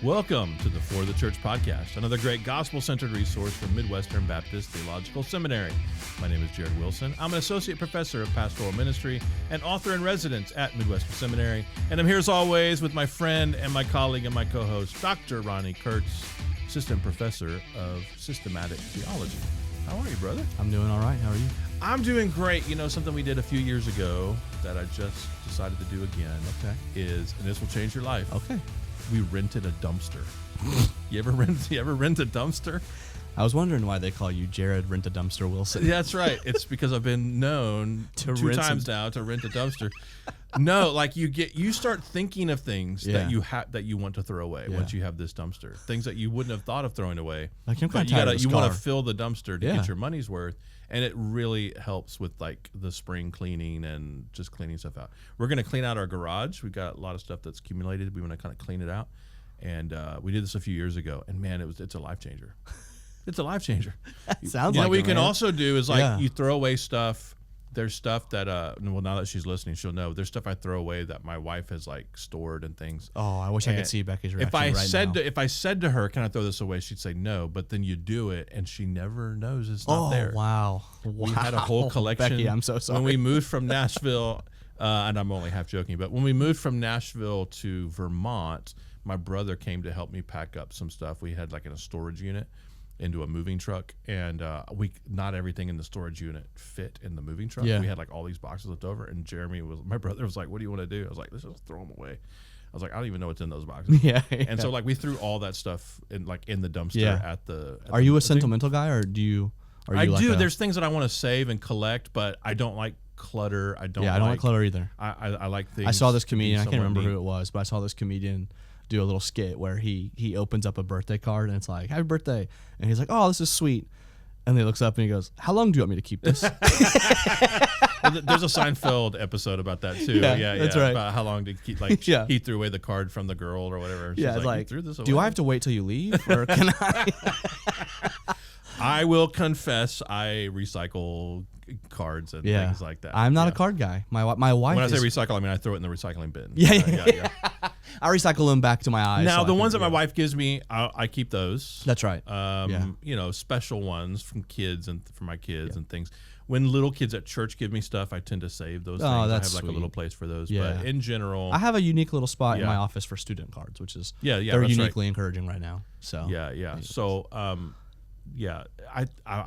Welcome to the For the Church podcast, another great gospel-centered resource from Midwestern Baptist Theological Seminary. My name is Jared Wilson. I'm an associate professor of pastoral ministry and author in residence at Midwestern Seminary. And I'm here as always with my friend and my colleague and my co-host, Dr. Ronnie Kurtz, assistant professor of systematic theology. How are you, brother? I'm doing all right. How are you? I'm doing great. You know, something we did a few years ago that I just decided to do again is, and this will change your life. Okay. We rented a dumpster. You ever rent a dumpster? I was wondering why they call you Jared Rent a Dumpster Wilson. That's right. It's because I've been known two times now to rent a dumpster. No, like you start thinking of things that you want to throw away once you have this dumpster. Things that you wouldn't have thought of throwing away. Like I'm kind of tired of this you car. want to fill the dumpster to get your money's worth. And it really helps with like the spring cleaning and just cleaning stuff out. We're going to clean out our garage. We've got a lot of stuff that's accumulated. We want to kind of clean it out. And we did this a few years ago. And man, it's a life changer. It's a life changer. Sounds like what it, you can man. also do is like you throw away stuff. There's stuff that well, now that she's listening, she'll know. There's stuff I throw away that my wife has like stored and things. Oh, I wish I could see Becky's reaction If I said to her, "Can I throw this away?" She'd say no. But then you do it, and she never knows it's not there. Wow. We had a whole collection. Becky, I'm so sorry. When we moved from Nashville, and I'm only half joking, but when we moved from Nashville to Vermont, my brother came to help me pack up some stuff. We had like in a storage unit into a moving truck, and not everything in the storage unit fit in the moving truck. Yeah. We had like all these boxes left over, and my brother was like, "What do you want to do?" I was like, "Let's just throw them away." I was like, "I don't even know what's in those boxes." And so like we threw all that stuff in the dumpster at the. Are you a sentimental guy, or do you? I do. There's things that I want to save and collect, but I don't like clutter. I don't like clutter either. I like things. I saw this comedian. I can't remember who it was, but I saw this comedian do a little skit where he opens up a birthday card and it's like, "Happy birthday," and he's like, "Oh, this is sweet," and he looks up and he goes, "How long do you want me to keep this?" There's a Seinfeld episode about that too. Yeah, that's right. About how long to keep, like he threw away the card from the girl or whatever. She's it's like, "You threw this away? Do I have to wait till you leave, or can I? I will confess, I recycle cards and things like that. I'm not a card guy. My wife. When I say recycle, I mean I throw it in the recycling bin. Yeah. I recycle them back to my eyes. Now the ones that my wife gives me, I keep those. That's right. You know, special ones from kids and for my kids and things. When little kids at church give me stuff, I tend to save those things. That's I have like sweet. a little place for those. Yeah. But in general, I have a unique little spot in my office for student cards, which is they're uniquely encouraging right now. So yeah. So I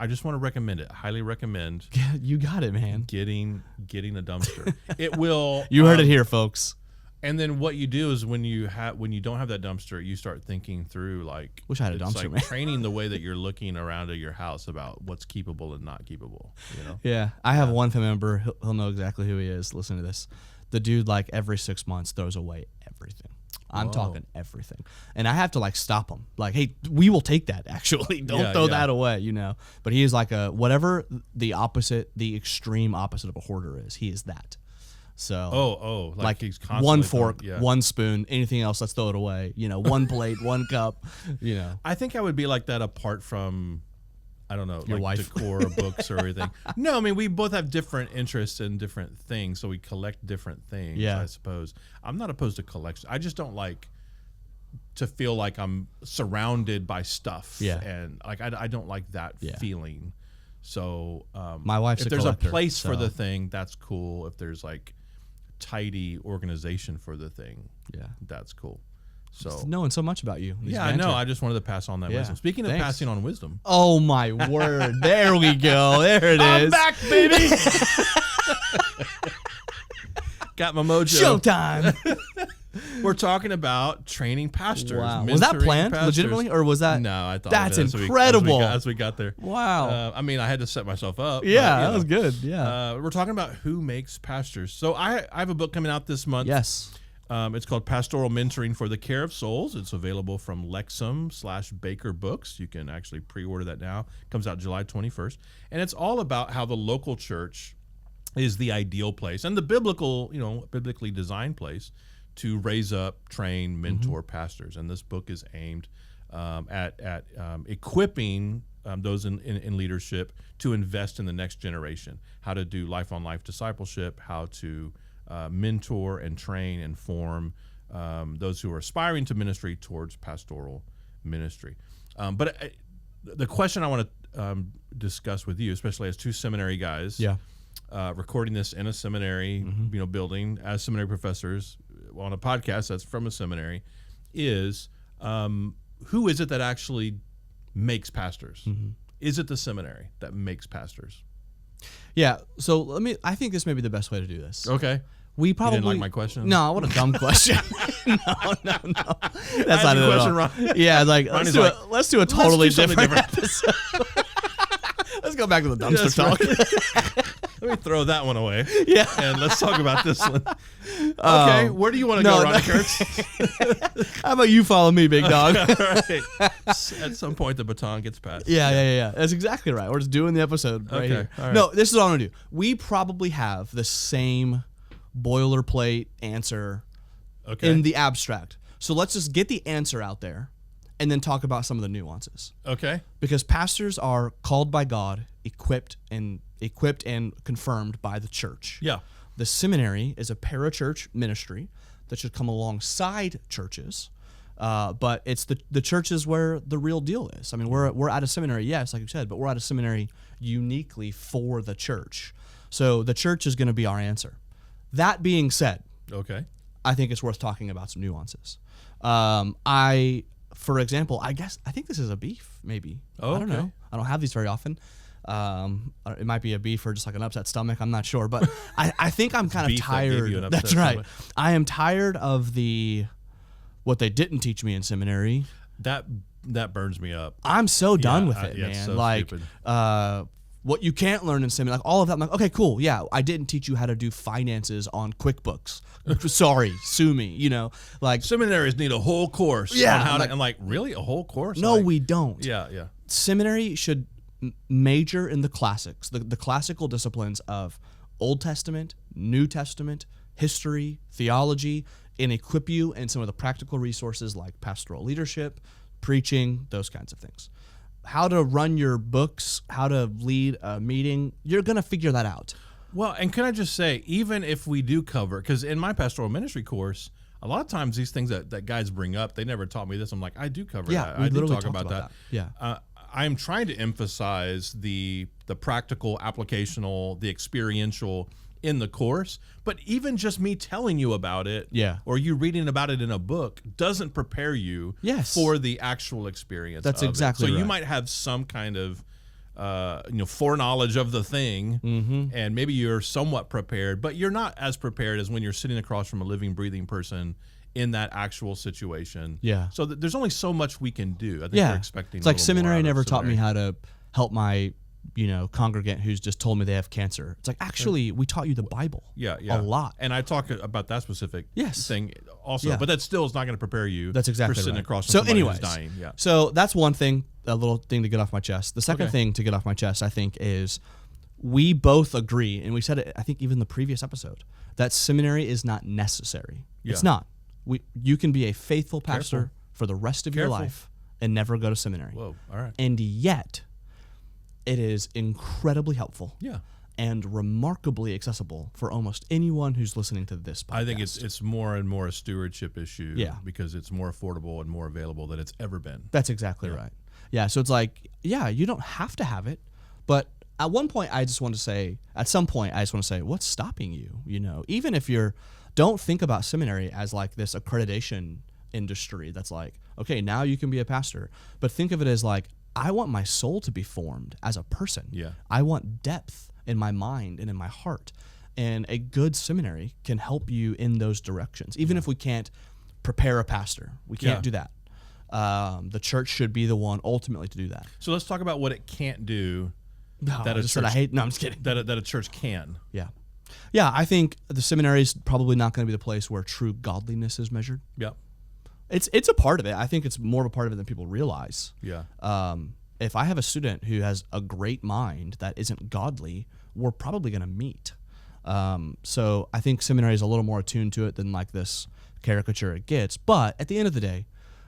just want to recommend it. Highly recommend. You got it, man. Getting a dumpster. It will. You heard it here, folks. And then what you do is when you don't have that dumpster, you start thinking through like. Wish I had a dumpster, like man. Training the way that you're looking around at your house about what's keepable and not keepable. You know. Yeah, I have one family member. He'll know exactly who he is. Listen to this. The dude like every 6 months throws away everything. I'm talking everything. And I have to like stop him. Like, "Hey, we will take that actually. Don't throw that away, you know." But he is like whatever the extreme opposite of a hoarder is, he is that. So like he's constantly one fork, one spoon, anything else, let's throw it away. You know, one plate, one cup, you know. I think I would be like that apart from I don't know, your like wife. decor or books or everything. No, I mean, we both have different interests in different things, so we collect different things, I suppose. I'm not opposed to collection. I just don't like to feel like I'm surrounded by stuff. Yeah. And like I don't like that feeling. So my wife's if there's a collector, a place for the thing, that's cool. If there's like tidy organization for the thing, that's cool. So knowing so much about you. I know. I just wanted to pass on that wisdom. Speaking of passing on wisdom. Oh my word. There we go. There it is. I'm back, baby. Got my mojo. Showtime. We're talking about training pastors. Wow. Was that planned legitimately, or was that? No, I thought that's incredible. As we got there. Wow. I mean, I had to set myself up. Yeah, that was good. Yeah. We're talking about who makes pastors. So I have a book coming out this month. Yes. It's called Pastoral Mentoring for the Care of Souls. It's available from Lexham/Baker Books. You can actually pre-order that now. It comes out July 21st. And it's all about how the local church is the ideal place and the biblically designed place to raise up, train, mentor pastors. And this book is aimed at equipping those in leadership to invest in the next generation, how to do life-on-life discipleship, how to mentor and train and form those who are aspiring to ministry towards pastoral ministry. But the question I want to discuss with you, especially as two seminary guys, recording this in a seminary, building as seminary professors on a podcast that's from a seminary, is who is it that actually makes pastors? Is it the seminary that makes pastors? Yeah. So I think this may be the best way to do this. Okay. We probably You didn't like my question? No, what a dumb question. No. That's not it question, at all. Ron. Yeah, like Ronnie's let's do a totally something different episode. Let's go back to the dumpster talk. Let me throw that one away. Yeah. And let's talk about this one. Okay, where do you want to go, Ronnie Kurtz? How about you follow me, big dog? All right. At some point, the baton gets passed. Yeah. That's exactly right. We're just doing the episode right here. All right. No, this is what I'm going to do. We probably have the same boilerplate answer in the abstract. So let's just get the answer out there and then talk about some of the nuances. Okay. Because pastors are called by God, equipped and confirmed by the church. Yeah. The seminary is a parachurch ministry that should come alongside churches, but it's the churches where the real deal is. I mean, we're at a seminary, yes, like you said, but we're at a seminary uniquely for the church. So the church is going to be our answer. That being said, okay, I think it's worth talking about some nuances. For example, I think this is a beef, maybe. Oh, I don't know. I don't have these very often. It might be a beef or just like an upset stomach. I'm not sure, but I think I'm kind of tired. That's right. Stomach. I am tired of what they didn't teach me in seminary. That burns me up. I'm so done with it, man. So like, stupid. What you can't learn in seminary, like all of that. I'm like, okay, cool. Yeah, I didn't teach you how to do finances on QuickBooks. Sorry, sue me. Like Seminaries need a whole course. Yeah, on how to, and really a whole course? No, we don't. Yeah. Seminary should major in the classics, the classical disciplines of Old Testament, New Testament, history, theology, and equip you in some of the practical resources like pastoral leadership, preaching, those kinds of things. How to run your books, how to lead a meeting, you're going to figure that out. Well, and can I just say, even if we do cover, because in my pastoral ministry course, a lot of times these things that guys bring up, they never taught me this. I'm like, I do cover that. I do talk about that. Yeah. I'm trying to emphasize the practical, applicational, the experiential in the course, but even just me telling you about it, or you reading about it in a book, doesn't prepare you for the actual experience. That's of exactly it. So right. you might have some kind of foreknowledge of the thing, and maybe you're somewhat prepared, but you're not as prepared as when you're sitting across from a living, breathing person in that actual situation. Yeah. So there's only so much we can do. I think we're expecting. It's like a little more seminary out of never taught me seminary. how to help my congregant who's just told me they have cancer. It's like, actually, we taught you the Bible. Yeah. A lot. And I talk about that specific thing also, Yeah. but that still is not going to prepare you. That's exactly for sitting right. across from So somebody anyways, who's dying. Yeah. So that's one thing, a little thing to get off my chest. The second Okay. thing to get off my chest, I think, is we both agree, and we said it, I think, even in the previous episode, that seminary is not necessary. Yeah. It's not. You can be a faithful pastor Careful. for the rest of your Careful. life and never go to seminary. Whoa. All right. And yet, it is incredibly helpful. Yeah. And remarkably accessible for almost anyone who's listening to this podcast. I think it's more and more a stewardship issue. Yeah. Because it's more affordable and more available than it's ever been. That's exactly right. Yeah, so it's like, you don't have to have it, but at one point I just want to say, what's stopping you? Even if don't think about seminary as like this accreditation industry that's like, okay, now you can be a pastor, but think of it as like, I want my soul to be formed as a person. Yeah. I want depth in my mind and in my heart. And a good seminary can help you in those directions. Even if we can't prepare a pastor, we can't do that. The church should be the one ultimately to do that. So let's talk about what it can't do. No, That I a just said I church- hate. No, I'm just kidding. That a church can. Yeah. I think the seminary is probably not going to be the place where true godliness is measured. Yeah. It's a part of it. I think it's more of a part of it than people realize. Yeah. If I have a student who has a great mind that isn't godly, we're probably going to meet. So I think seminary is a little more attuned to it than like this caricature it gets. But at the end of the day,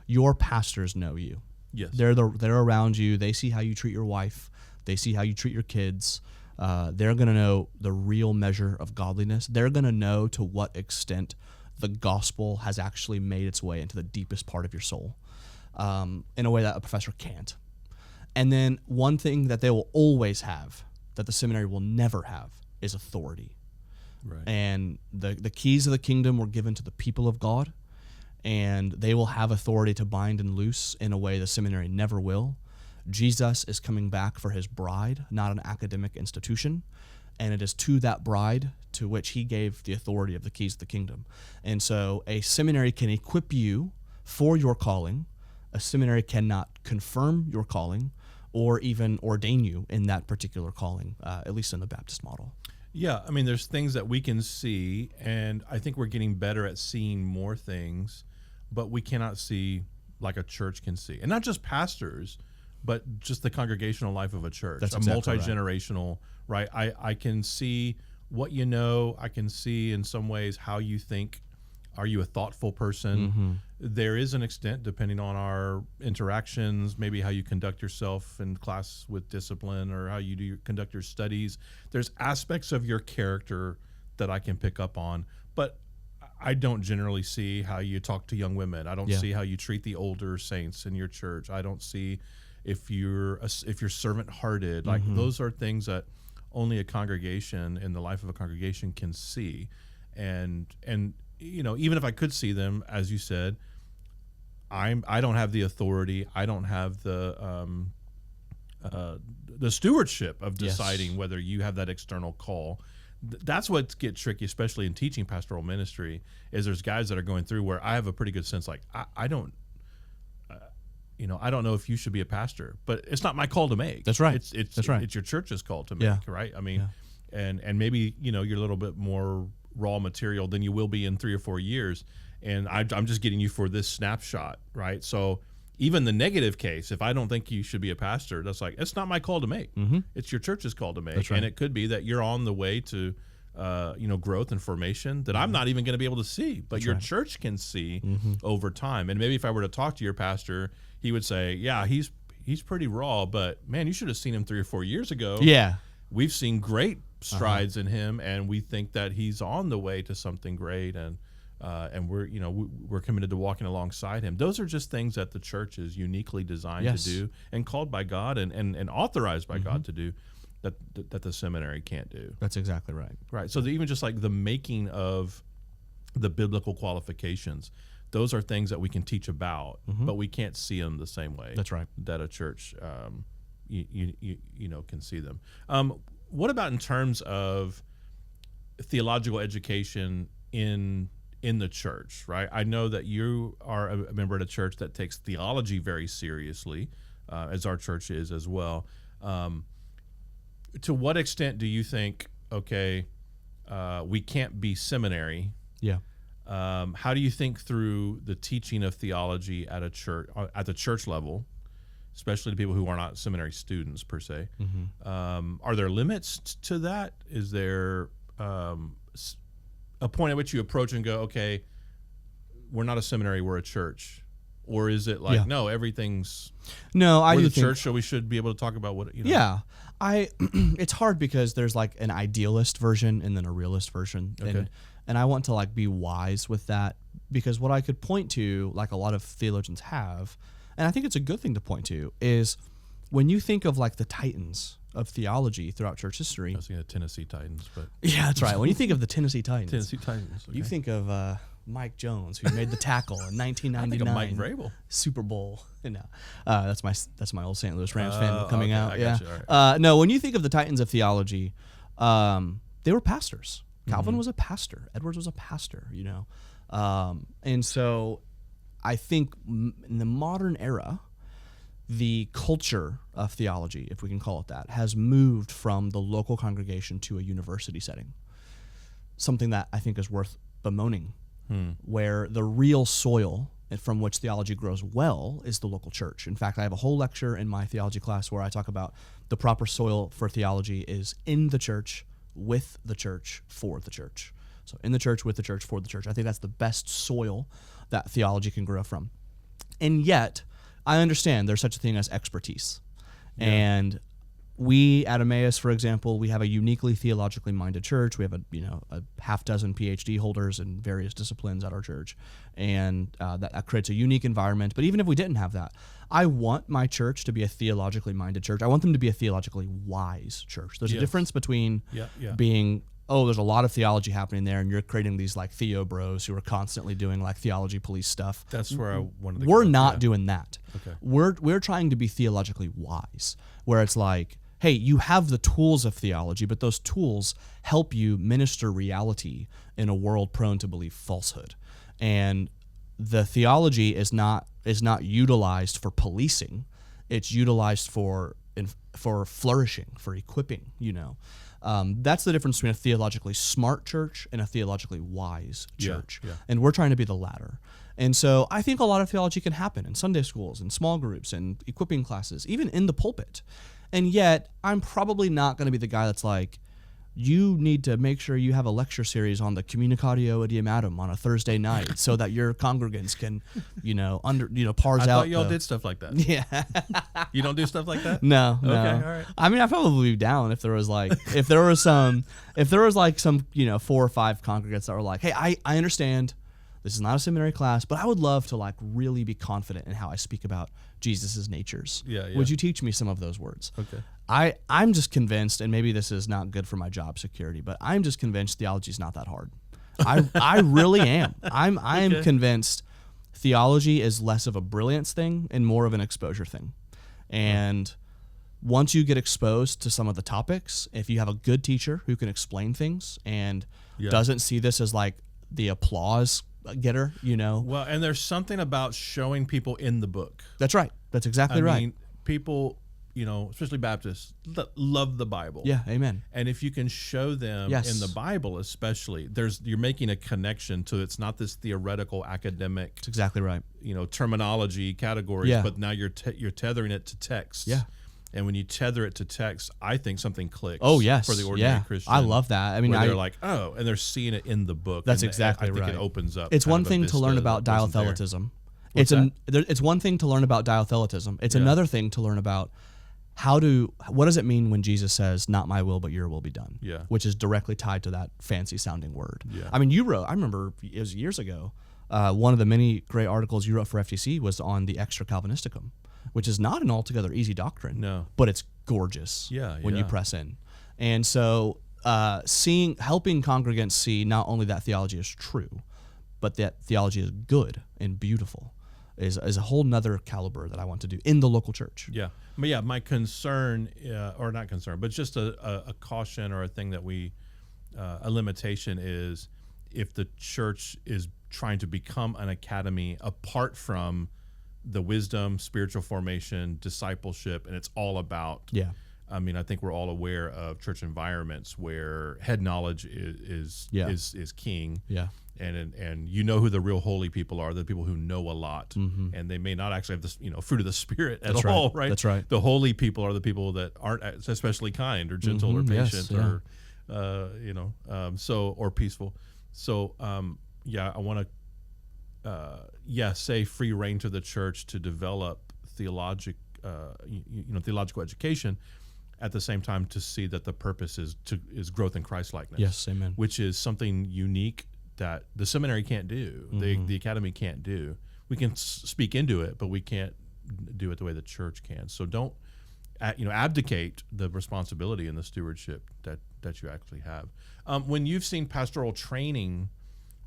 your pastors know you. Yes. They're around you. They see how you treat your wife. They see how you treat your kids. They're going to know the real measure of godliness. They're going to know to what extent the gospel has actually made its way into the deepest part of your soul in a way that a professor can't. And then one thing that they will always have that the seminary will never have is authority. Right. And the keys of the kingdom were given to the people of God, and they will have authority to bind and loose in a way the seminary never will. Jesus is coming back for his bride, not an academic institution, and it is to that bride to which he gave the authority of the keys of the kingdom. And so a seminary can equip you for your calling. A seminary cannot confirm your calling or even ordain you in that particular calling, at least in the Baptist model. Yeah, I mean, there's things that we can see, and I think we're getting better at seeing more things, but we cannot see like a church can see. And not just pastors, but just the congregational life of a church. That's a exactly multi-generational, right? I can see what you know. I can see in some ways how you think. Are you a thoughtful person? There is an extent, depending on our interactions, maybe how you conduct yourself in class with discipline or how you conduct your studies. There's aspects of your character that I can pick up on, but I don't generally see how you talk to young women. I don't see how you treat the older saints in your church. I don't see if you're servant-hearted. Like those are things that only a congregation in the life of a congregation can see, and you know, even if I could see them, as you said, I don't have the authority. I don't have the stewardship of deciding whether you have that external call. That's what gets tricky, especially in teaching pastoral ministry, is there's guys that are going through where I have a pretty good sense, like I don't, I don't know if you should be a pastor, but it's not my call to make. That's right. It's right. It's your church's call to make, right? I mean, and maybe you're a little bit more raw material than you will be in 3 or 4 years, and I'm just getting you for this snapshot, right? So even the negative case, if I don't think you should be a pastor, that's like, it's not my call to make. It's your church's call to make. That's right. And it could be that you're on the way to growth and formation that I'm not even going to be able to see, but your church can see over time. And maybe if I were to talk to your pastor, he would say, yeah, he's pretty raw, but man, you should have seen him 3 or 4 years ago. Yeah. We've seen great strides in him, and we think that he's on the way to something great, and we're committed to walking alongside him. Those are just things that the church is uniquely designed to do and called by God and authorized by God to do that the seminary can't do. That's exactly right. Right. So even just like the making of the biblical qualifications, those are things that we can teach about, but we can't see them the same way. That's right. That a church can see them. What about in terms of theological education in the church, right? I know that you are a member at a church that takes theology very seriously, as our church is as well. To what extent do you think, we can't be seminary? Yeah. How do you think through the teaching of theology at a church, at the church level, especially to people who are not seminary students per se? Are there limits to that? Is there a point at which you approach and go, okay, we're not a seminary, we're a church? Or is it like, no, everything's I we're do the think, church, so we should be able to talk about what, Yeah. It's hard because there's like an idealist version and then a realist version. Okay. And I want to like be wise with that, because what I could point to, like a lot of theologians have, and I think it's a good thing to point to, is when you think of like the titans of theology throughout church history. I was thinking of Tennessee Titans, but yeah, that's right. When you think of the Tennessee Titans, okay. you think of Mike Jones, who made the tackle in 1999. I think of Mike Vrabel. Super Bowl. That's my old St. Louis Rams fan coming out. I Yeah. got you. All right. No, when you think of the titans of theology, they were pastors. Calvin was a pastor. Edwards was a pastor. And so I think in the modern era, the culture of theology, if we can call it that, has moved from the local congregation to a university setting. Something that I think is worth bemoaning, where the real soil from which theology grows well is the local church. In fact, I have a whole lecture in my theology class where I talk about the proper soil for theology is in the church, with the church, for the church. So in the church, with the church, for the church. I think that's the best soil that theology can grow from. And yet, I understand there's such a thing as expertise. Yeah. And we at Emmaus, for example, we have a uniquely theologically minded church. We have a half dozen PhD holders in various disciplines at our church, and that creates a unique environment. But even if we didn't have that, I want my church to be a theologically minded church. I want them to be a theologically wise church. There's a difference between being, there's a lot of theology happening there, and you're creating these like theo bros who are constantly doing like theology police stuff. That's where I wanted to We're go. not doing that. Okay. We're trying to be theologically wise, where it's like, hey, you have the tools of theology, but those tools help you minister reality in a world prone to believe falsehood. And the theology is not utilized for policing; it's utilized for flourishing, for equipping. That's the difference between a theologically smart church and a theologically wise church. And we're trying to be the latter. And so I think a lot of theology can happen in Sunday schools and small groups and equipping classes, even in the pulpit. And yet I'm probably not going to be the guy that's like, you need to make sure you have a lecture series on the Communicatio Idiomatum on a Thursday night so that your congregants can, parse out. I thought y'all did stuff like that. Yeah. You don't do stuff like that? No. Okay, all right. I mean, I'd probably be down if there was like, if there was some 4 or 5 congregants that were like, hey, I understand this is not a seminary class, but I would love to like really be confident in how I speak about Jesus's natures. Yeah. Would you teach me some of those words? Okay. I'm just convinced, and maybe this is not good for my job security, but I'm just convinced theology is not that hard. I really am. I'm convinced theology is less of a brilliance thing and more of an exposure thing. And once you get exposed to some of the topics, if you have a good teacher who can explain things and doesn't see this as like the applause getter, Well, and there's something about showing people in the book. That's right. That's exactly right. I mean, people, especially Baptists, love the Bible. Yeah, amen. And if you can show them in the Bible, especially, you're making a connection to, it's not this theoretical academic. That's exactly right. Terminology categories, but now you're tethering it to text. Yeah. And when you tether it to text, I think something clicks. Oh, yes. For the ordinary Christian. I love that. I mean, they're like, and they're seeing it in the book. That's and exactly right. I think it opens up. It's one thing to learn about diotheletism. It's one thing to learn about diotheletism. It's another thing to learn about what does it mean when Jesus says, "Not my will, but your will be done." Yeah. Which is directly tied to that fancy sounding word. Yeah. I mean, I remember it was years ago, one of the many great articles you wrote for FTC was on the Extra Calvinisticum, which is not an altogether easy doctrine. No. But it's gorgeous when you press in. And so helping congregants see not only that theology is true, but that theology is good and beautiful is a whole nother caliber that I want to do in the local church. Yeah. But yeah, my concern, or not concern, but just a caution or a thing that a limitation is if the church is trying to become an academy apart from the wisdom, spiritual formation, discipleship, and it's all about. Yeah. I mean, I think we're all aware of church environments where head knowledge is king. Yeah. And who the real holy people are, the people who know a lot, and they may not actually have this fruit of the Spirit at all, right? That's right. The holy people are the people that aren't especially kind or gentle or patient or or peaceful. So I want to say free reign to the church to develop theological education. At the same time, to see that the purpose is growth in Christ-likeness. Yes, amen. Which is something unique that the seminary can't do, the academy can't do. We can speak into it, but we can't do it the way the church can. So don't, abdicate the responsibility and the stewardship that you actually have. When you've seen pastoral training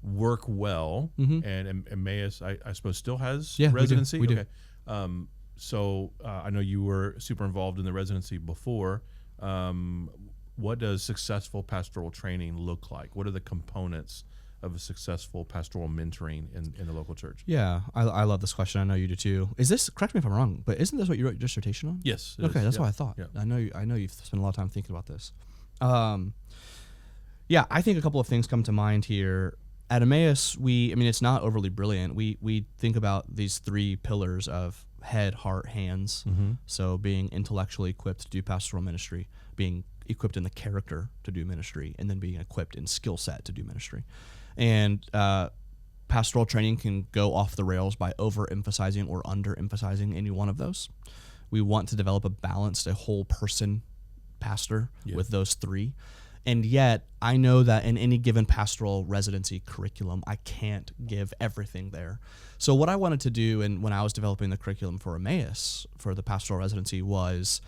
work well, and Emmaus, I suppose, still has residency. We do. Okay. So I know you were super involved in the residency before. What does successful pastoral training look like? What are the components of a successful pastoral mentoring in the local church? Yeah, I love this question. I know you do too. Is this, correct me if I'm wrong, but isn't this what you wrote your dissertation on? Yes. Okay, that's what I thought. Yeah. I know you've spent a lot of time thinking about this. I think a couple of things come to mind here. At Emmaus, it's not overly brilliant. We think about these 3 pillars of head, heart, hands. So being intellectually equipped to do pastoral ministry, being equipped in the character to do ministry, and then being equipped in skill set to do ministry. And pastoral training can go off the rails by overemphasizing or underemphasizing any one of those. We want to develop a balanced, a whole person pastor Yeah. with those three. And yet, I know that in any given pastoral residency curriculum, I can't give everything there. So what I wanted to do, and when I was developing the curriculum for Emmaus for the pastoral residency, was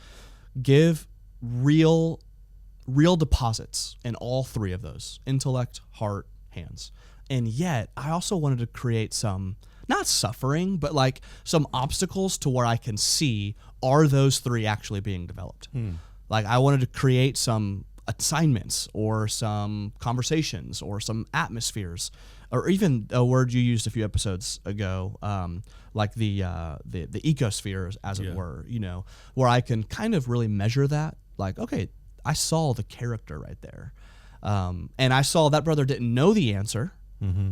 give real deposits in all three of those: intellect, heart, hands. And yet, I also wanted to create some, not suffering, but like some obstacles to where I can see, are those three actually being developed? Like, I wanted to create some assignments or some conversations or some atmospheres, or even a word you used a few episodes ago, like the ecosphere, as Yeah. it were, where I can kind of really measure that. Like, okay, I saw the character right there. And I saw that brother didn't know the answer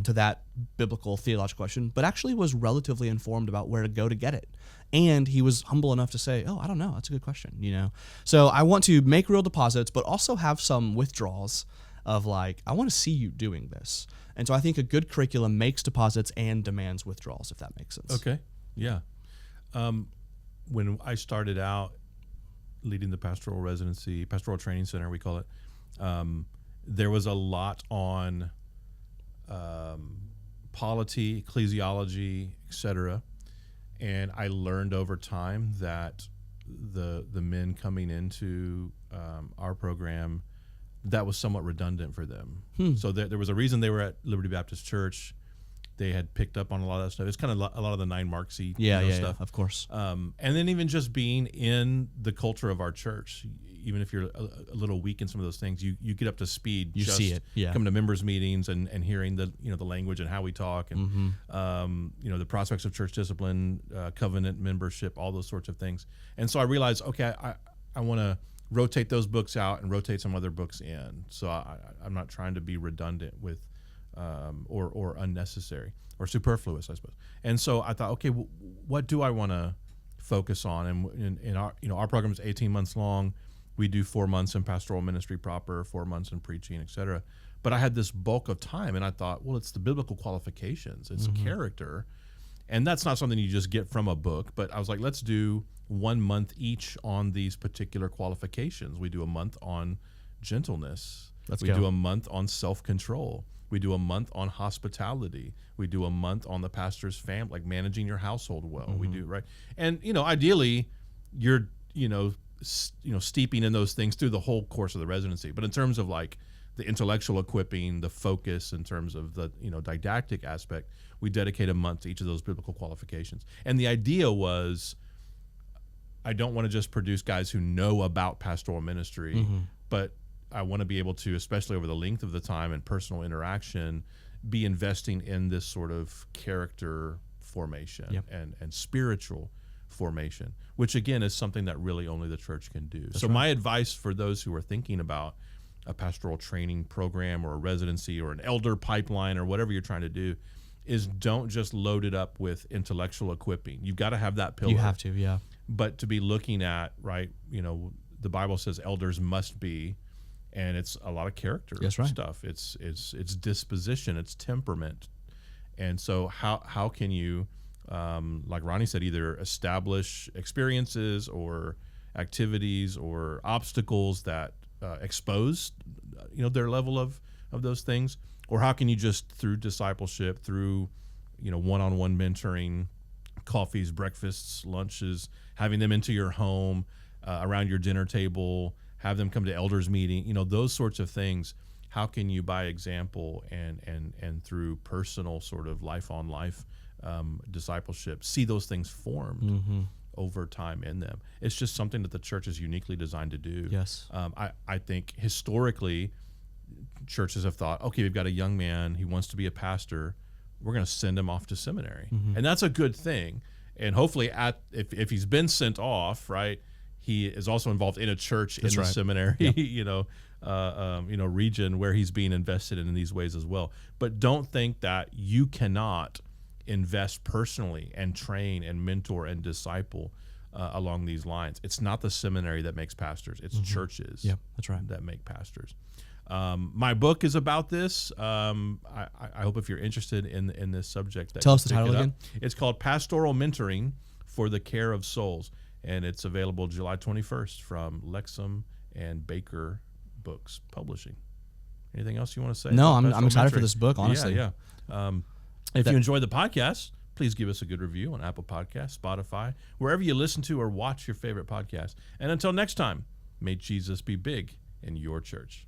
to that biblical theological question, but actually was relatively informed about where to go to get it. And he was humble enough to say, oh, I don't know. That's a good question, So I want to make real deposits, but also have some withdrawals of like, I want to see you doing this. And so I think a good curriculum makes deposits and demands withdrawals, if that makes sense. Okay. Yeah. When I started out leading the pastoral residency, pastoral training center, we call it, there was a lot on polity, ecclesiology, etc. And I learned over time that the men coming into our program, that was somewhat redundant for them. So there was a reason they were at Liberty Baptist Church. They had picked up on a lot of that stuff. It's kind of a lot of the 9 Marksy stuff. Of course. And then even just being in the culture of our church, even if you're a little weak in some of those things, you get up to speed. You just see it, yeah. Coming to members meetings and hearing the language and how we talk and the prospects of church discipline, covenant membership, all those sorts of things. And so I realized, okay, I want to rotate those books out and rotate some other books in. So I'm not trying to be redundant with or unnecessary or superfluous, I suppose. And so I thought, okay, what do I want to focus on? And in our program is 18 months long. We do 4 months in pastoral ministry proper, 4 months in preaching, etc. But I had this bulk of time, and I thought, well, it's the biblical qualifications, it's character, and that's not something you just get from a book. But I was like, let's do 1 month each on these particular qualifications. We do a month on gentleness. We do a month on self-control. We do a month on hospitality. We do a month on the pastor's family, like managing your household well. We do, right? And ideally, you're steeping in those things through the whole course of the residency. But in terms of like the intellectual equipping, the focus in terms of the didactic aspect, we dedicate a month to each of those biblical qualifications. And the idea was, I don't want to just produce guys who know about pastoral ministry, but I want to be able to, especially over the length of the time and personal interaction, be investing in this sort of character formation and spiritual formation, which again is something that really only the church can do. So my advice for those who are thinking about a pastoral training program or a residency or an elder pipeline or whatever you're trying to do is don't just load it up with intellectual equipping. You've got to have that pillar. You have to, yeah. But to be looking at, right, the Bible says elders must be, and it's a lot of character stuff. It's disposition, it's temperament. And so how can you, like Ronnie said, either establish experiences or activities or obstacles that expose their level of those things, or how can you just through discipleship, through one-on-one mentoring, coffees, breakfasts, lunches, having them into your home, around your dinner table, have them come to elders meeting, those sorts of things. How can you, by example and through personal sort of life on life discipleship, see those things formed over time in them? It's just something that the church is uniquely designed to do. Yes. I think historically churches have thought, okay, we've got a young man, he wants to be a pastor, we're going to send him off to seminary. And that's a good thing. And hopefully if he's been sent off, right, he is also involved in a church in the seminary, region where he's being invested in these ways as well. But don't think that you cannot invest personally and train and mentor and disciple along these lines. It's not the seminary that makes pastors. It's churches that's right. that make pastors. My book is about this. I hope if you're interested in this subject, that tell us the title again. It's called Pastoral Mentoring for the Care of Souls, and it's available July 21st from Lexham and Baker Books Publishing. Anything else you want to say? No, about I'm excited for Mentoring? this book, honestly. Yeah. If you enjoyed the podcast, please give us a good review on Apple Podcasts, Spotify, wherever you listen to or watch your favorite podcast. And until next time, may Jesus be big in your church.